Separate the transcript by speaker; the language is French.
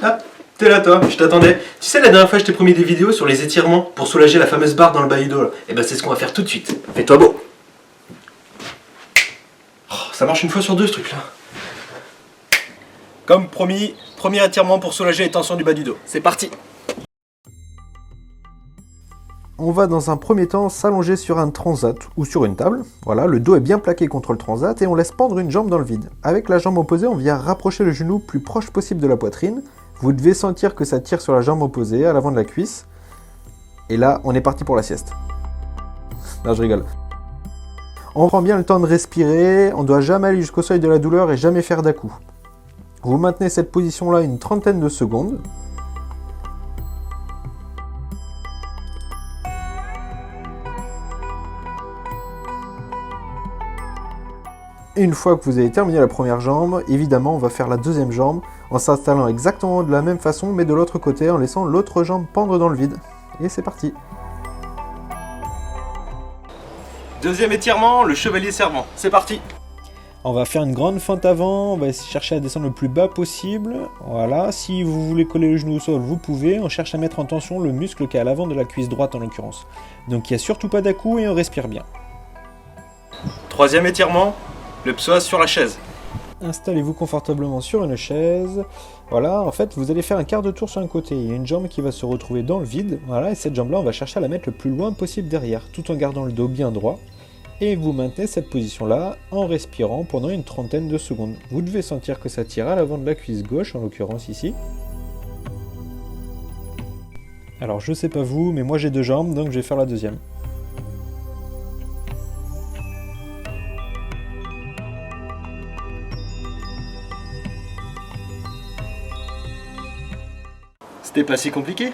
Speaker 1: Ah, t'es là toi, je t'attendais. Tu sais, la dernière fois je t'ai promis des vidéos sur les étirements pour soulager la fameuse barre dans le bas du dos là. Et ben c'est ce qu'on va faire tout de suite. Fais-toi beau. Oh, ça marche une fois sur deux ce truc là. Comme promis, premier étirement pour soulager les tensions du bas du dos. C'est parti. On va dans un premier temps s'allonger sur un transat ou sur une table. Voilà, le dos est bien plaqué contre le transat et on laisse pendre une jambe dans le vide. Avec la jambe opposée, on vient rapprocher le genou plus proche possible de la poitrine. Vous devez sentir que ça tire sur la jambe opposée, à l'avant de la cuisse. Et là, on est parti pour la sieste. Non, je rigole. On prend bien le temps de respirer, on ne doit jamais aller jusqu'au seuil de la douleur et jamais faire d'à-coups. Vous maintenez cette position-là une trentaine de secondes. Une fois que vous avez terminé la première jambe, évidemment on va faire la deuxième jambe en s'installant exactement de la même façon mais de l'autre côté en laissant l'autre jambe pendre dans le vide. Et c'est parti. Deuxième étirement, le chevalier servant. C'est parti. On va faire une grande fente avant, on va chercher à descendre le plus bas possible. Voilà, si vous voulez coller le genou au sol, vous pouvez. On cherche à mettre en tension le muscle qui est à l'avant de la cuisse droite en l'occurrence. Donc il n'y a surtout pas d'à-coups et on respire bien. Troisième étirement. Le psoas sur la chaise. Installez-vous confortablement sur une chaise. Voilà, en fait, vous allez faire un quart de tour sur un côté. Il y a une jambe qui va se retrouver dans le vide. Voilà, et cette jambe-là, on va chercher à la mettre le plus loin possible derrière, tout en gardant le dos bien droit. Et vous maintenez cette position-là en respirant pendant une trentaine de secondes. Vous devez sentir que ça tire à l'avant de la cuisse gauche, en l'occurrence ici. Alors, je sais pas vous, mais moi j'ai deux jambes, donc je vais faire la deuxième. C'était pas si compliqué.